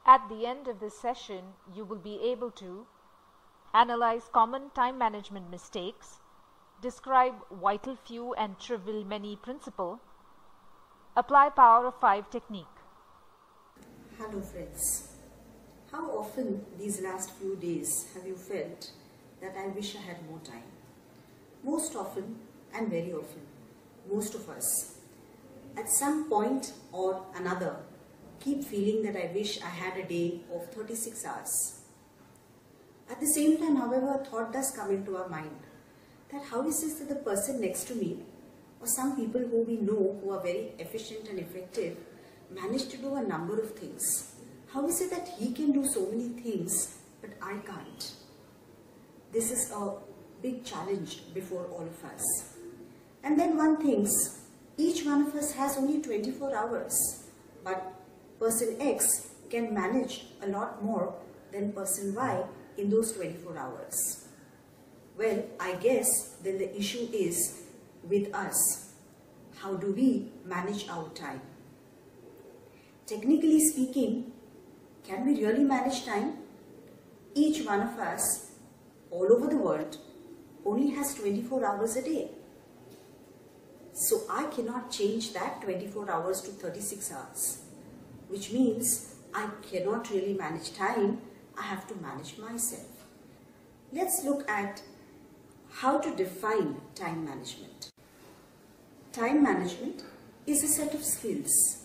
At the end of this session, you will be able to analyze common time management mistakes, describe vital few and trivial many principle, apply power of 5 technique. Hello friends. How often these last few days have you felt that I wish I had more time? Most often and very often, most of us, at some point or another, keep feeling that I wish I had a day of 36 hours. At the same time, however, a thought does come into our mind that how is it that the person next to me or some people who we know who are very efficient and effective manage to do a number of things. How is it that he can do so many things but I can't? This is a big challenge before all of us. And then one thinks each one of us has only 24 hours, but person X can manage a lot more than person Y in those 24 hours. Well, I guess then the issue is with us. How do we manage our time? Technically speaking, can we really manage time? Each one of us, all over the world, only has 24 hours a day. So I cannot change that 24 hours to 36 hours, which means I cannot really manage time. I have to manage myself. Let's look at how to define time management. Time management is a set of skills.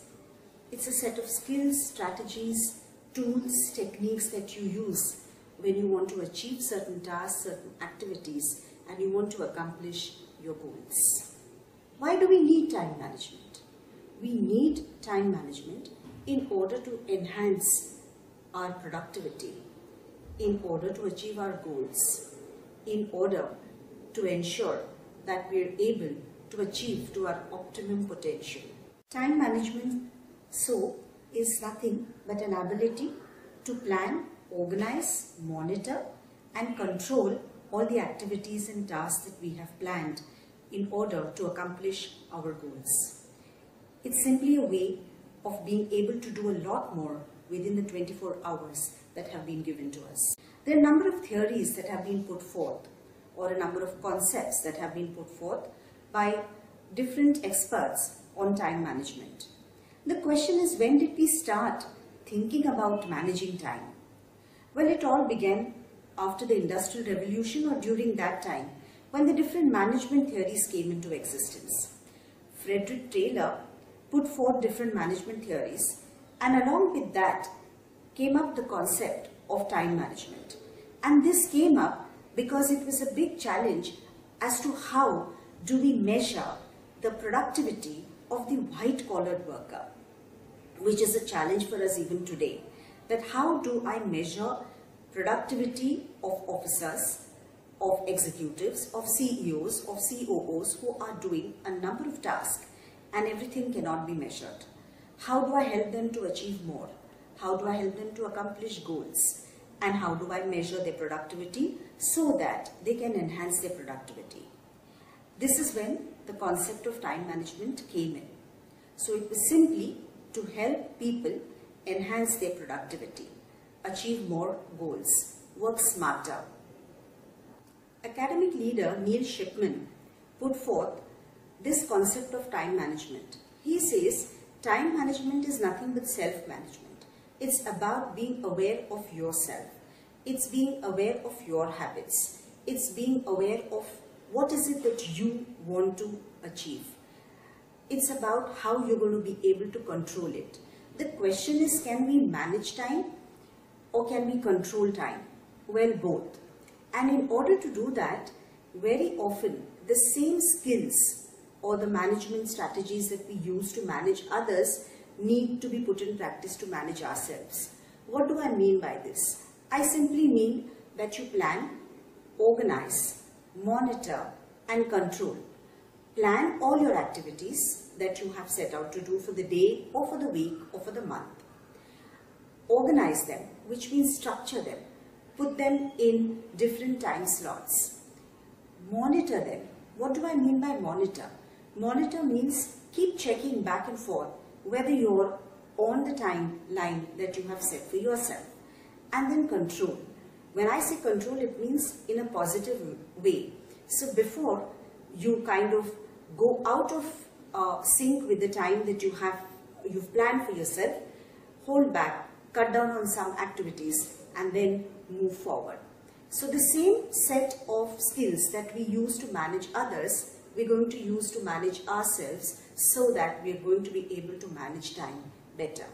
It's a set of skills, strategies, tools, techniques that you use when you want to achieve certain tasks, certain activities, and you want to accomplish your goals. Why do we need time management? We need time management in order to enhance our productivity, in order to achieve our goals, in order to ensure that we are able to achieve to our optimum potential. Time management, so, is nothing but an ability to plan, organize, monitor and control all the activities and tasks that we have planned in order to accomplish our goals. It's simply a way of being able to do a lot more within the 24 hours that have been given to us. There are a number of theories that have been put forth, or a number of concepts that have been put forth by different experts on time management. The question is, when did we start thinking about managing time? Well, it all began after the Industrial Revolution or during that time when the different management theories came into existence. Frederick Taylor put forth different management theories, and along with that came up the concept of time management. And this came up because it was a big challenge as to how do we measure the productivity of the white-collared worker, which is a challenge for us even today. That how do I measure productivity of officers, of executives, of CEOs, of COOs who are doing a number of tasks and everything cannot be measured? How do I help them to achieve more? How do I help them to accomplish goals? And how do I measure their productivity so that they can enhance their productivity? This is when the concept of time management came in. So it was simply to help people enhance their productivity, achieve more goals, work smarter. Academic leader Neil Shipman put forth this concept of time management. He says time management is nothing but self-management. It's about being aware of yourself. It's being aware of your habits. It's being aware of what is it that you want to achieve. It's about how you're going to be able to control it. The question is, can we manage time or can we control time? Well, both. And in order to do that, very often the same skills or the management strategies that we use to manage others need to be put in practice to manage ourselves. What do I mean by this? I simply mean that you plan, organize, monitor and control. Plan all your activities that you have set out to do for the day or for the week or for the month. Organize them, which means structure them. Put them in different time slots. Monitor them. What do I mean by monitor? Monitor means keep checking back and forth whether you're on the timeline that you have set for yourself. And then control. When I say control, it means in a positive way. So before you kind of go out of sync with the time that you've planned for yourself, hold back, cut down on some activities, and then move forward. So the same set of skills that we use to manage others, we're going to use to manage ourselves, so that we're going to be able to manage time better.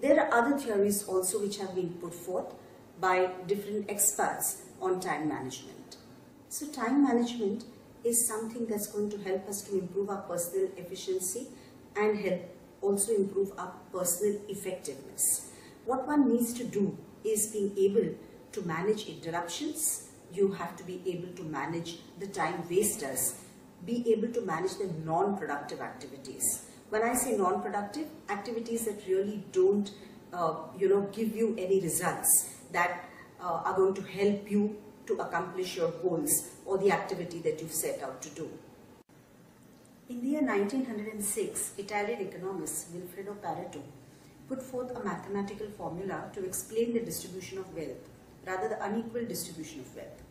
There are other theories also which have been put forth by different experts on time management. So time management is something that's going to help us to improve our personal efficiency and help also improve our personal effectiveness. What one needs to do is being able to manage interruptions. You have to be able to manage the time wasters, be able to manage the non-productive activities. When I say non-productive, activities that really don't give you any results that are going to help you to accomplish your goals or the activity that you've set out to do. In the year 1906, Italian economist Vilfredo Pareto put forth a mathematical formula to explain the distribution of wealth, rather the unequal distribution of wealth.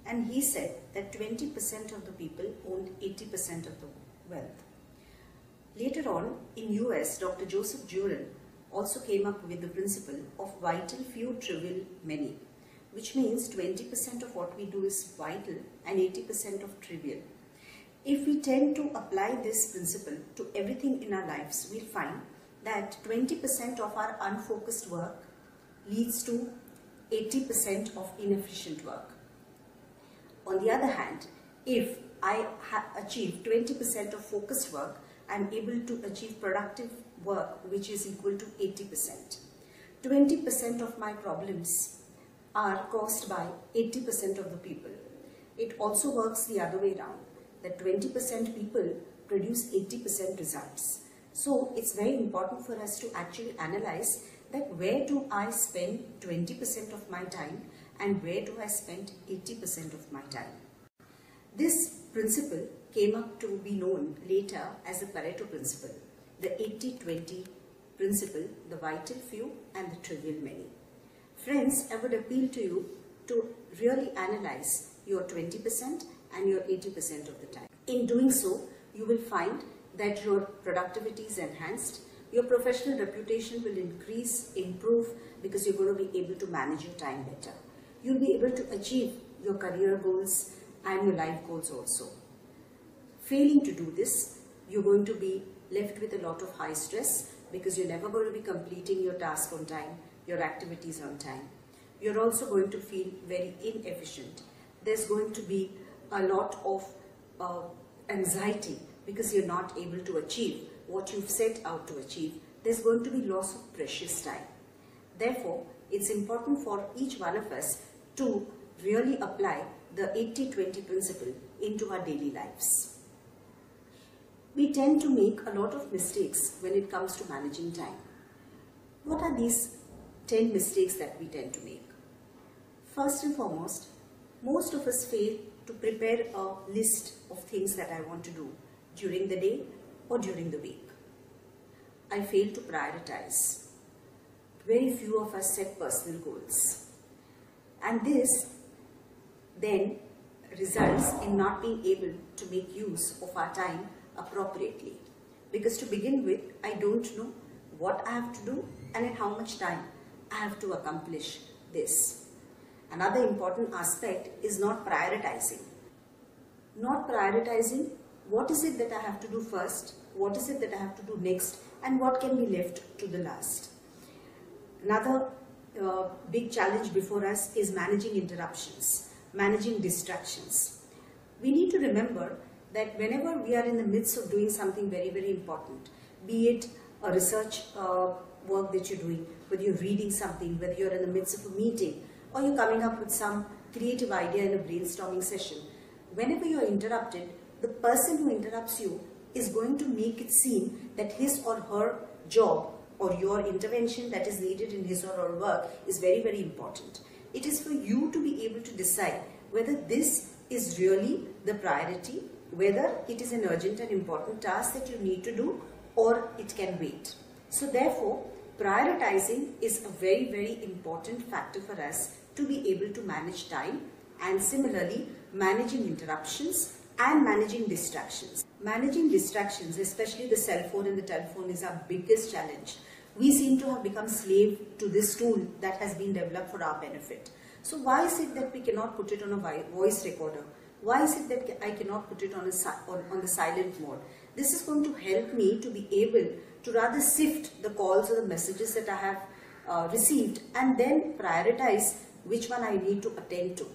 And he said that 20% of the people owned 80% of the wealth. Later on, in US, Dr. Joseph Juran also came up with the principle of vital few, trivial many, which means 20% of what we do is vital and 80% of trivial. If we tend to apply this principle to everything in our lives, we'll find that 20% of our unfocused work leads to 80% of inefficient work. On the other hand, if I achieve 20% of focused work, I'm able to achieve productive work which is equal to 80%. 20% of my problems are caused by 80% of the people. It also works the other way around, that 20% people produce 80% results. So it's very important for us to actually analyze that where do I spend 20% of my time and where do I spend 80% of my time. This principle came up to be known later as the Pareto principle, the 80-20 principle, the vital few and the trivial many. Friends, I would appeal to you to really analyze your 20% and your 80% of the time. In doing so, you will find that your productivity is enhanced, your professional reputation will increase, improve, because you're going to be able to manage your time better. You'll be able to achieve your career goals and your life goals also. Failing to do this, you're going to be left with a lot of high stress because you're never going to be completing your task on time, your activities on time. You're also going to feel very inefficient. There's going to be a lot of anxiety because you're not able to achieve what you've set out to achieve. There's going to be loss of precious time. Therefore, it's important for each one of us to really apply the 80-20 principle into our daily lives. We tend to make a lot of mistakes when it comes to managing time. What are these 10 mistakes that we tend to make? First and foremost, most of us fail to prepare a list of things that I want to do during the day or during the week. I fail to prioritize. Very few of us set personal goals. And this then results in not being able to make use of our time appropriately. Because to begin with, I don't know what I have to do and in how much time I have to accomplish this. Another important aspect is not prioritizing. Not prioritizing what is it that I have to do first, what is it that I have to do next, and what can be left to the last. Another big challenge before us is managing interruptions, managing distractions. We need to remember that whenever we are in the midst of doing something very, very important, be it a research work that you're doing, whether you're reading something, whether you're in the midst of a meeting, or you're coming up with some creative idea in a brainstorming session, whenever you're interrupted, the person who interrupts you is going to make it seem that his or her job or your intervention that is needed in his or her work is very, very important. It is for you to be able to decide whether this is really the priority, whether it is an urgent and important task that you need to do or it can wait. So therefore, prioritizing is a very, very important factor for us to be able to manage time, and similarly managing interruptions and managing distractions. Managing distractions, especially the cell phone and the telephone, is our biggest challenge. We seem to have become slave to this tool that has been developed for our benefit. So why is it that we cannot put it on a voice recorder? Why is it that I cannot put it on the silent mode? This is going to help me to be able to rather sift the calls or the messages that I have received, and then prioritize which one I need to attend to.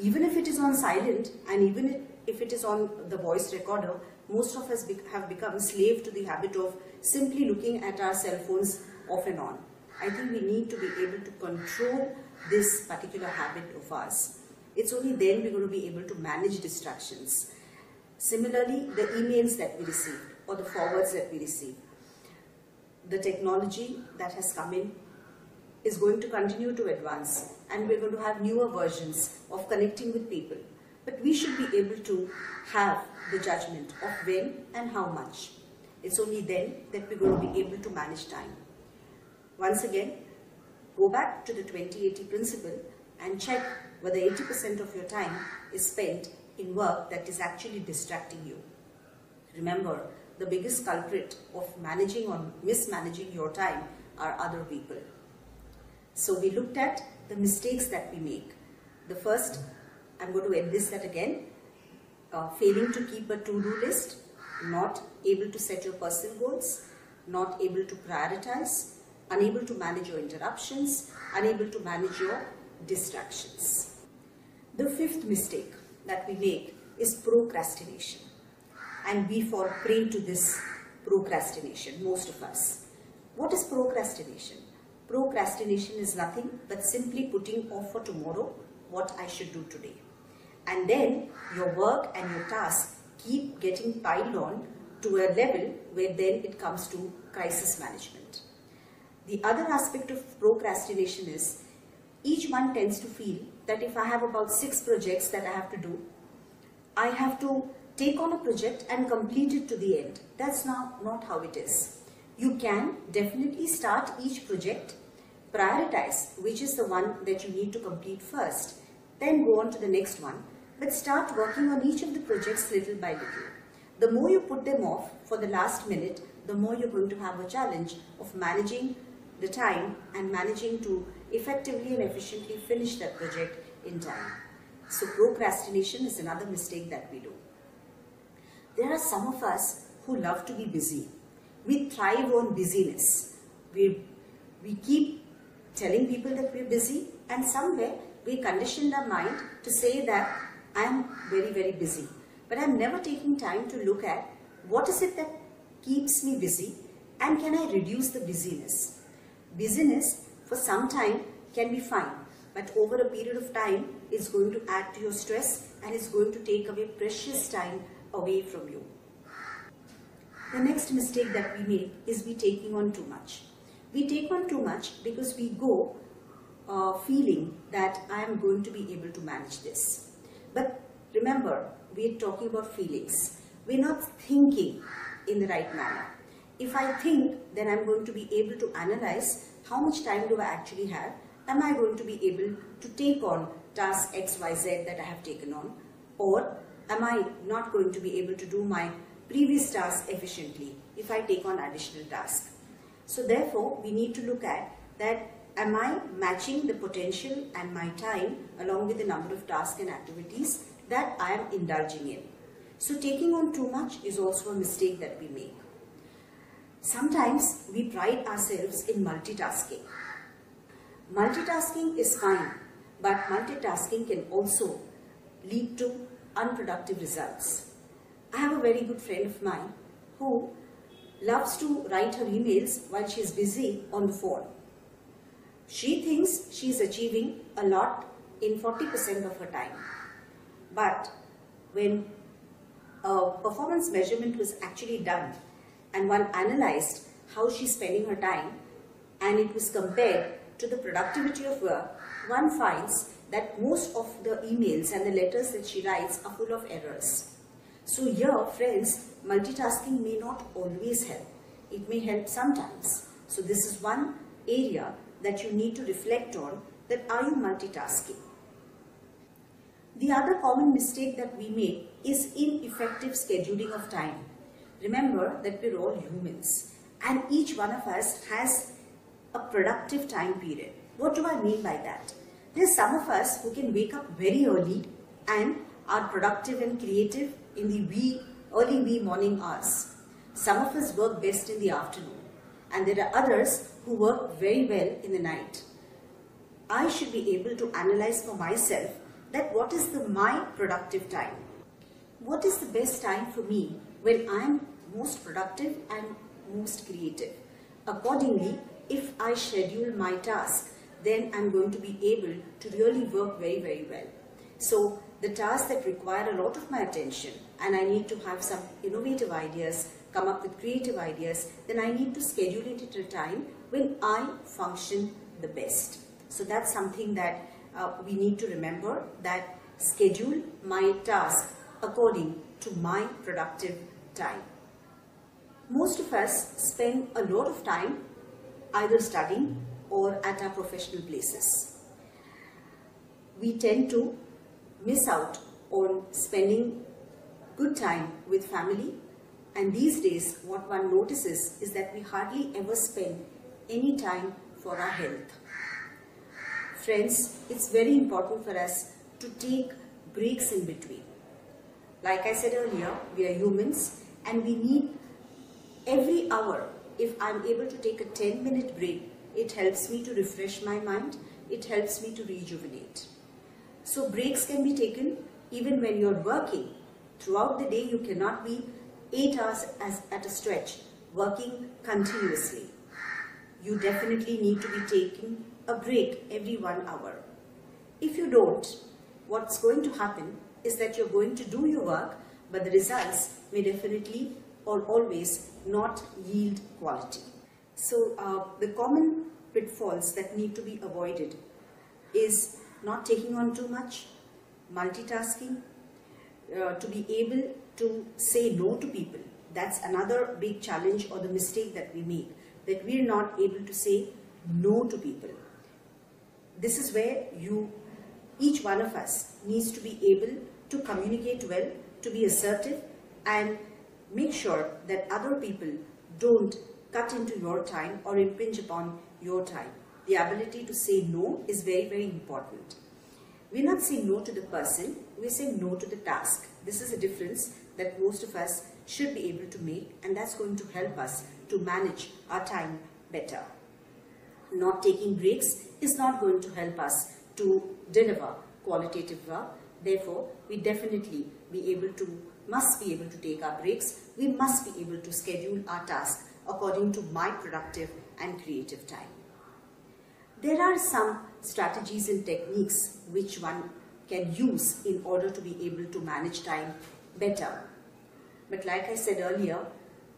Even if it is on silent, and even if it is on the voice recorder, most of us have become slave to the habit of simply looking at our cell phones off and on. I think we need to be able to control this particular habit of ours. It's only then we're going to be able to manage distractions. Similarly, the emails that we receive or the forwards that we receive. The technology that has come in is going to continue to advance, and we're going to have newer versions of connecting with people. But we should be able to have the judgment of when and how much. It's only then that we're going to be able to manage time. Once again, go back to the 20-80 principle and check whether 80% of your time is spent in work that is actually distracting you. Remember, the biggest culprit of managing or mismanaging your time are other people. So we looked at the mistakes that we make. The first, I'm going to enlist that again, failing to keep a to-do list, not able to set your personal goals, not able to prioritize, unable to manage your interruptions, unable to manage your distractions. The fifth mistake that we make is procrastination. And we fall prey to this procrastination, most of us. What is procrastination? Procrastination is nothing but simply putting off for tomorrow what I should do today. And then your work and your tasks keep getting piled on to a level where then it comes to crisis management. The other aspect of procrastination is each one tends to feel that if I have about 6 projects that I have to do, I have to take on a project and complete it to the end. That's not how it is. You can definitely start each project, prioritize which is the one that you need to complete first, then go on to the next one, but start working on each of the projects little by little. The more you put them off for the last minute, the more you're going to have a challenge of managing the time and managing to effectively and efficiently finish that project in time. So procrastination is another mistake that we do. There are some of us who love to be busy. We thrive on busyness. We keep telling people that we're busy, and somewhere we conditioned our mind to say that I'm very, very busy. But I'm never taking time to look at what is it that keeps me busy and can I reduce the busyness. Busyness for some time can be fine, but over a period of time is going to add to your stress and is going to take away precious time away from you. The next mistake that we make is we taking on too much. We take on too much because we go feeling that I am going to be able to manage this. But remember, we are talking about feelings. We're not thinking in the right manner. If I think, then I'm going to be able to analyze how much time do I actually have. Am I going to be able to take on task X, Y, Z that I have taken on? Or am I not going to be able to do my previous task efficiently if I take on additional tasks? So therefore, we need to look at that, am I matching the potential and my time along with the number of tasks and activities that I am indulging in. So taking on too much is also a mistake that we make. Sometimes we pride ourselves in multitasking. Multitasking is fine, but multitasking can also lead to unproductive results. I have a very good friend of mine who loves to write her emails while she is busy on the phone. She thinks she is achieving a lot in 40% of her time. But when a performance measurement was actually done and one analyzed how she's spending her time and it was compared to the productivity of work, one finds that most of the emails and the letters that she writes are full of errors. So here, friends, multitasking may not always help. it may help sometimes. So this is one area that you need to reflect on, that are you multitasking? The other common mistake that we make is ineffective scheduling of time. Remember that we're all humans and each one of us has a productive time period. What do I mean by that? There's some of us who can wake up very early and are productive and creative in the early wee morning hours. Some of us work best in the afternoon, and there are others who work very well in the night. I should be able to analyze for myself that what is my productive time. What is the best time for me when I am most productive and most creative? Accordingly, if I schedule my task, then I'm going to be able to really work very, very well. So the tasks that require a lot of my attention and I need to have some innovative ideas, come up with creative ideas, then I need to schedule it at a time when I function the best. So that's something that we need to remember, that schedule my task according to my productive time. Most of us spend a lot of time either studying or at our professional places. We tend to miss out on spending good time with family, and these days what one notices is that we hardly ever spend any time for our health. Friends, it's very important for us to take breaks in between. Like I said earlier, we are humans and we need every hour. If I'm able to take a 10-minute break, it helps me to refresh my mind, it helps me to rejuvenate. So breaks can be taken even when you're working. Throughout the day, you cannot be 8 hours at a stretch working continuously. You definitely need to be taking a break every 1 hour. If you don't, what's going to happen is that you're going to do your work, but the results may definitely or always not yield quality. So the common pitfalls that need to be avoided is not taking on too much, multitasking, to be able to say no to people. That's another big challenge or the mistake that we make, that we're not able to say no to people. This is where each one of us needs to be able to communicate well, to be assertive and make sure that other people don't cut into your time or impinge upon your time. The ability to say no is very, very important. We're not saying no to the person, we're saying no to the task. This is a difference that most of us should be able to make, and that's going to help us to manage our time better. Not taking breaks is not going to help us to deliver qualitative work. Therefore, we definitely must be able to take our breaks. We must be able to schedule our task according to my productive and creative time. There are some strategies and techniques which one can use in order to be able to manage time better. But like I said earlier,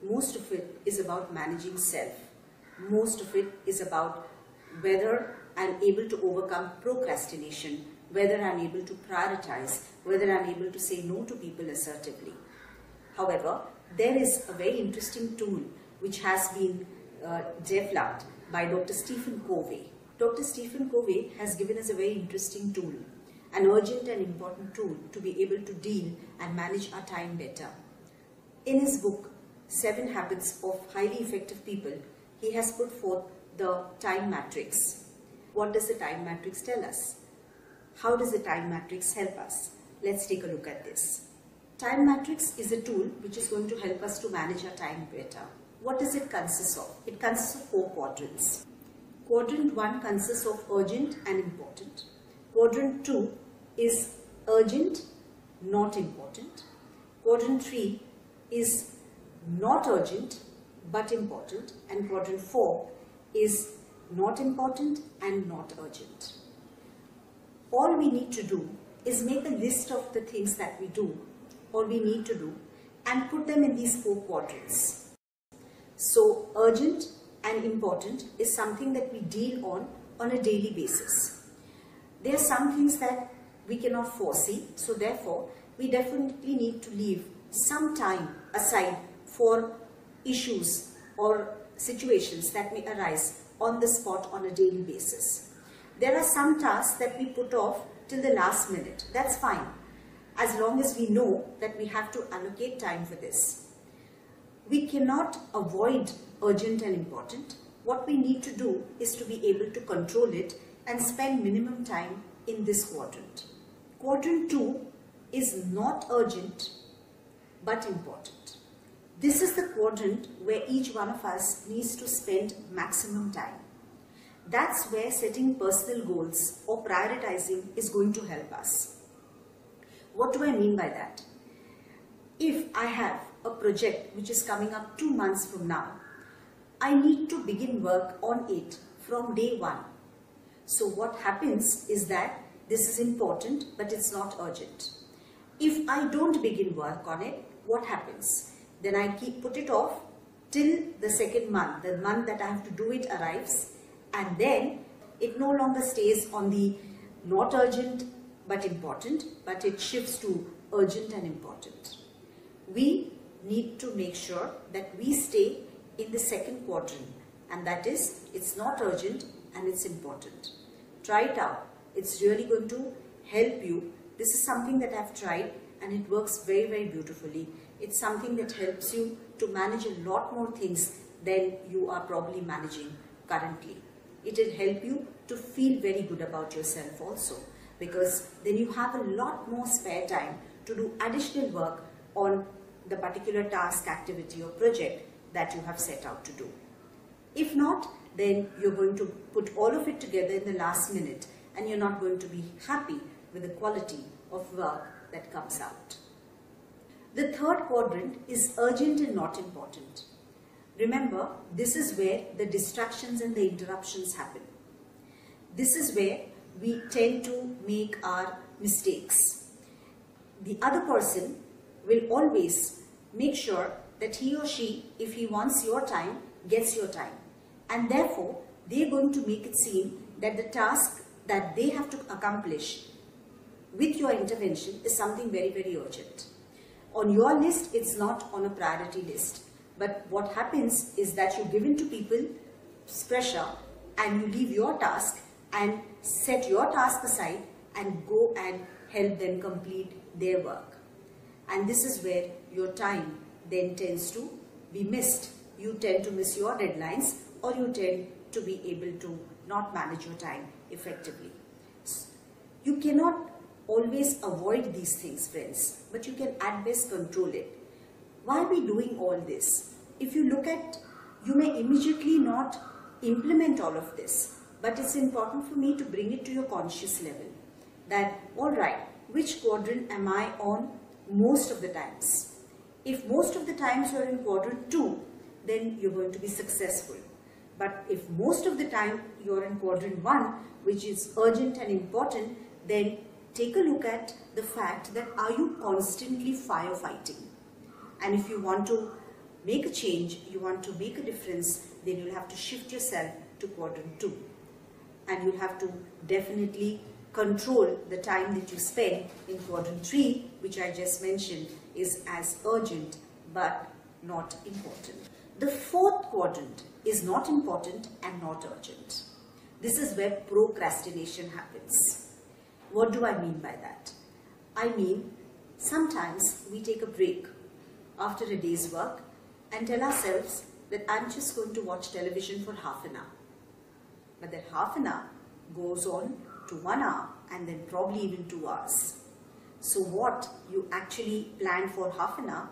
most of it is about managing self. Most of it is about whether I'm able to overcome procrastination, whether I'm able to prioritize, whether I'm able to say no to people assertively. However, there is a very interesting tool which has been developed by Dr. Stephen Covey. Dr. Stephen Covey has given us a very interesting tool, an urgent and important tool to be able to deal and manage our time better. In his book, 7 Habits of Highly Effective People, he has put forth the time matrix. What does the time matrix tell us? How does the time matrix help us? Let's take a look at this. Time matrix is a tool which is going to help us to manage our time better. What does it consist of? It consists of 4 quadrants. Quadrant 1 consists of urgent and important. Quadrant 2 is urgent, not important. Quadrant 3 is not urgent but important, and quadrant 4 is not important and not urgent. All we need to do is make a list of the things that we do or we need to do and put them in these 4 quadrants. So urgent and important is something that we deal on a daily basis. There are some things that we cannot foresee, so therefore we definitely need to leave some time aside for issues or situations that may arise on the spot on a daily basis. There are some tasks that we put off till the last minute. That's fine, as long as we know that we have to allocate time for this. We cannot avoid urgent and important. What we need to do is to be able to control it and spend minimum time in this quadrant. Quadrant 2 is not urgent but important. This is the quadrant where each one of us needs to spend maximum time. That's where setting personal goals or prioritizing is going to help us. What do I mean by that? If I have a project which is coming up 2 months from now, I need to begin work on it from day 1. So what happens is that this is important but it's not urgent. If I don't begin work on it, what happens? Then I put it off till the second month, the month that I have to do it arrives, and then it no longer stays on the not urgent but important, but it shifts to urgent and important. We need to make sure that we stay in the second quadrant, and that is, it's not urgent and it's important. Try it out. It's really going to help you. This is something that I've tried and it works very, very beautifully. It's something that helps you to manage a lot more things than you are probably managing currently. It will help you to feel very good about yourself also, because then you have a lot more spare time to do additional work on the particular task, activity or project that you have set out to do. If not, then you're going to put all of it together in the last minute and you're not going to be happy with the quality of work that comes out. The third quadrant is urgent and not important. Remember, this is where the distractions and the interruptions happen. This is where we tend to make our mistakes. The other person will always make sure that he or she, if he wants your time, gets your time. And therefore, they are going to make it seem that the task that they have to accomplish with your intervention is something very, very urgent. On your list, it's not on a priority list. But what happens is that you give in to people's pressure and you leave your task and set your task aside and go and help them complete their work. And this is where your time then tends to be missed. You tend to miss your deadlines, or you tend to be able to not manage your time effectively. You cannot always avoid these things, friends, but you can at best control it. Why are we doing all this? If you look at, you may immediately not implement all of this, but it's important for me to bring it to your conscious level. That, all right, which quadrant am I on most of the times? If most of the times you're in quadrant 2, then you're going to be successful. But if most of the time you're in quadrant 1, which is urgent and important, then take a look at the fact that are you constantly firefighting? And if you want to make a change, you want to make a difference, then you'll have to shift yourself to quadrant 2. And you'll have to definitely control the time that you spend in quadrant 3, which I just mentioned is as urgent but not important. The fourth quadrant is not important and not urgent. This is where procrastination happens. What do I mean by that? I mean, sometimes we take a break after a day's work and tell ourselves that I'm just going to watch television for half an hour. But that half an hour goes on to 1 hour and then probably even 2 hours. So what you actually planned for half an hour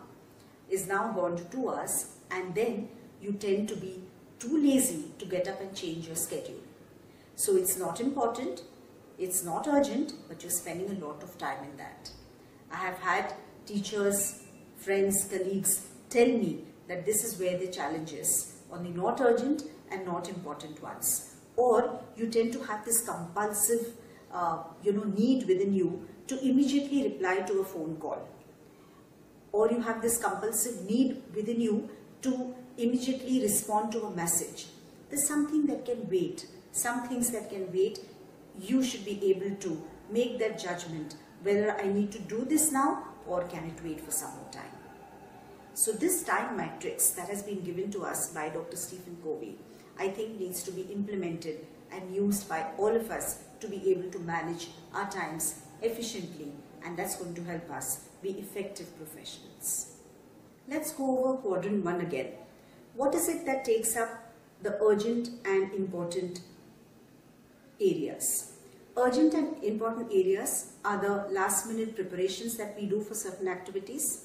is now gone to 2 hours, and then you tend to be too lazy to get up and change your schedule. So it's not important, it's not urgent, but you're spending a lot of time in that. I have had teachers, friends, colleagues tell me that this is where the challenge is, on the not urgent and not important ones. Or you tend to have this compulsive need within you to immediately reply to a phone call. Or you have this compulsive need within you to immediately respond to a message. There's something that can wait. Some things that can wait, you should be able to make that judgment whether I need to do this now or can it wait for some more time. So this time matrix that has been given to us by Dr. Stephen Covey, I think needs to be implemented and used by all of us to be able to manage our times efficiently, and that's going to help us be effective professionals. Let's go over quadrant 1 again. What is it that takes up the urgent and important areas? Urgent and important areas are the last minute preparations that we do for certain activities,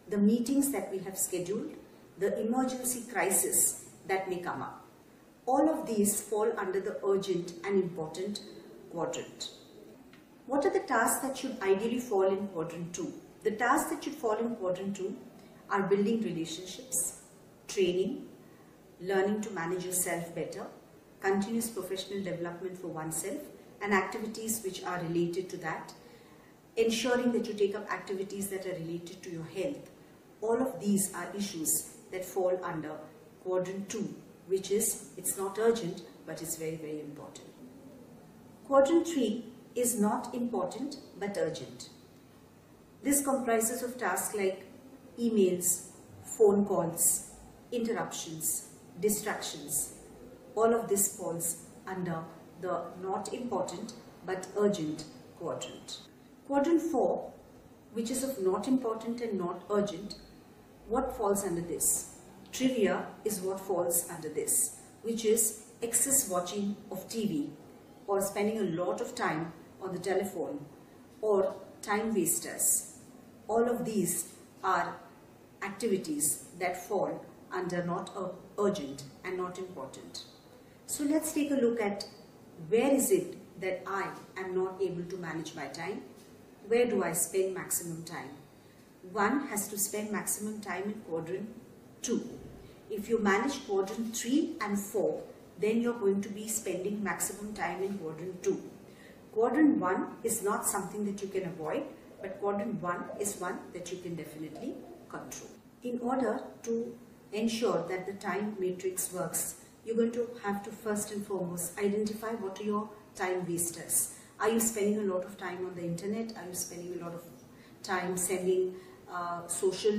the meetings that we have scheduled, the emergency crisis that may come up. All of these fall under the urgent and important quadrant. What are the tasks that should ideally fall in quadrant 2? The tasks that should fall in quadrant 2 are building relationships, training, learning to manage yourself better, continuous professional development for oneself, and activities which are related to that, ensuring that you take up activities that are related to your health. All of these are issues that fall under quadrant 2, which is, it's not urgent, but it's very, very important. Quadrant 3 is not important, but urgent. This comprises of tasks like emails, phone calls, interruptions, distractions. All of this falls under the not important but urgent quadrant. Quadrant 4, which is of not important and not urgent, what falls under this? Trivia is what falls under this, which is excess watching of TV or spending a lot of time on the telephone or time wasters. All of these are activities that fall under not urgent and not important. So let's take a look at where is it that I am not able to manage my time? Where do I spend maximum time? One has to spend maximum time in quadrant 2. If you manage quadrant 3 and 4, then you're going to be spending maximum time in quadrant 2. Quadrant 1 is not something that you can avoid, but quadrant 1 is one that you can definitely control. In order to ensure that the time matrix works, you're going to have to first and foremost identify what are your time wasters. Are you spending a lot of time on the internet? Are you spending a lot of time sending social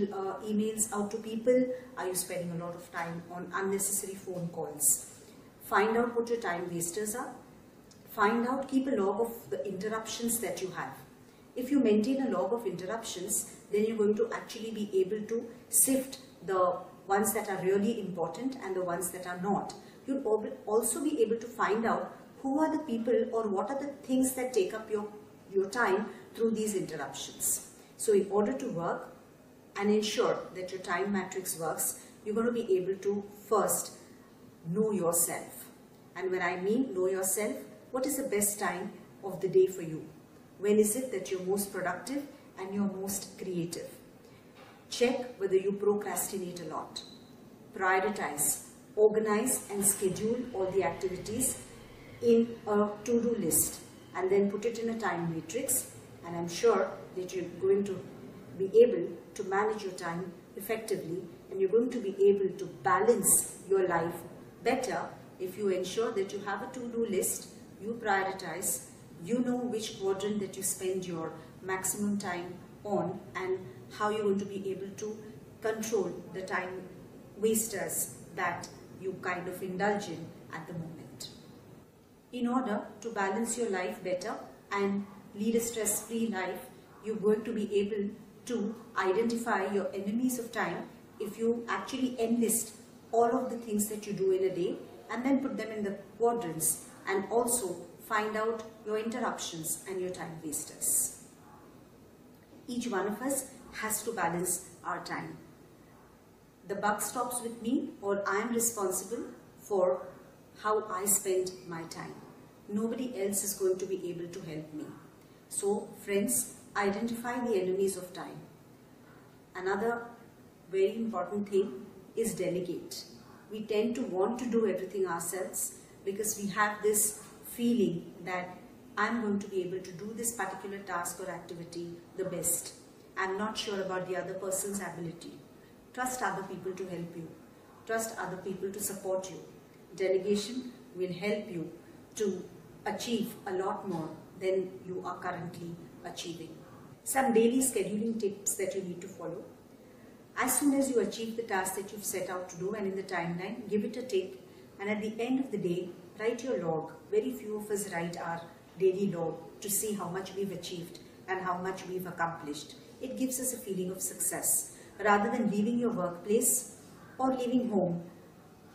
emails out to people? Are you spending a lot of time on unnecessary phone calls? Find out what your time wasters are. Find out, keep a log of the interruptions that you have. If you maintain a log of interruptions, then you're going to actually be able to sift the ones that are really important and the ones that are not. You'll also be able to find out who are the people or what are the things that take up your time through these interruptions. So in order to work and ensure that your time matrix works, you're going to be able to first know yourself. And when I mean know yourself, what is the best time of the day for you? When is it that you're most productive and you're most creative? Check whether you procrastinate a lot. Prioritize, organize and schedule all the activities in a to-do list and then put it in a time matrix, and I'm sure that you're going to be able to manage your time effectively and you're going to be able to balance your life better if you ensure that you have a to-do list, you prioritize, you know which quadrant that you spend your maximum time on and how you're going to be able to control the time wasters that you kind of indulge in at the moment. In order to balance your life better and lead a stress-free life, you're going to be able to identify your enemies of time if you actually enlist all of the things that you do in a day and then put them in the quadrants, and also find out your interruptions and your time wasters. Each one of us has to balance our time. The buck stops with me, or I am responsible for how I spend my time. Nobody else is going to be able to help me. So friends, identify the enemies of time. Another very important thing is delegate. We tend to want to do everything ourselves because we have this feeling that I'm going to be able to do this particular task or activity the best. I'm not sure about the other person's ability. Trust other people to help you. Trust other people to support you. Delegation will help you to achieve a lot more than you are currently achieving. Some daily scheduling tips that you need to follow. As soon as you achieve the task that you've set out to do and in the timeline, give it a tick, and at the end of the day, write your log. Very few of us write our daily log to see how much we've achieved and how much we've accomplished. It gives us a feeling of success. Rather than leaving your workplace or leaving home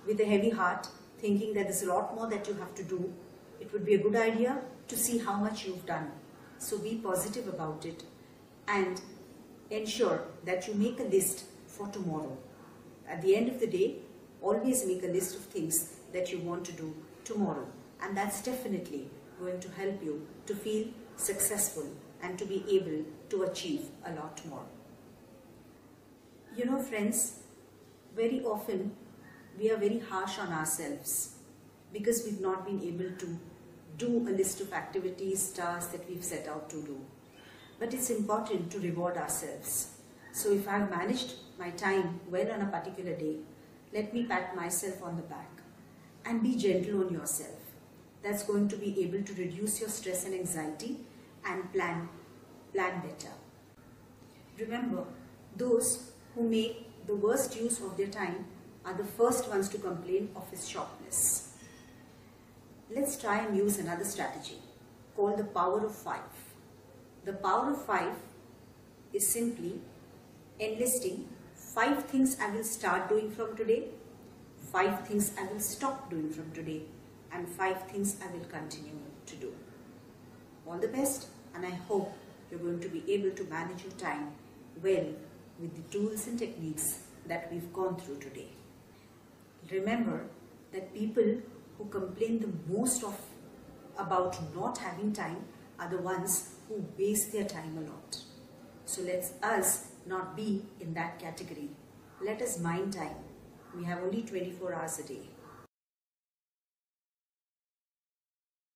with a heavy heart, thinking that there's a lot more that you have to do, it would be a good idea to see how much you've done. So be positive about it and ensure that you make a list for tomorrow. At the end of the day, always make a list of things that you want to do tomorrow, and that's definitely going to help you to feel successful and to be able to achieve a lot more. You know, friends, very often we are very harsh on ourselves because we've not been able to do a list of activities, tasks that we've set out to do. But it's important to reward ourselves. So if I've managed my time well on a particular day, let me pat myself on the back and be gentle on yourself. That's going to be able to reduce your stress and anxiety and plan better. Remember, those who make the worst use of their time are the first ones to complain of its shortness. Let's try and use another strategy called the power of 5. The power of 5 is simply enlisting 5 things I will start doing from today, 5 things I will stop doing from today, and 5 things I will continue to do. All the best, and I hope you're going to be able to manage your time well with the tools and techniques that we've gone through today. Remember that people who complain the most about not having time are the ones who waste their time a lot. So let us not be in that category. Let us mind time. We have only 24 hours a day.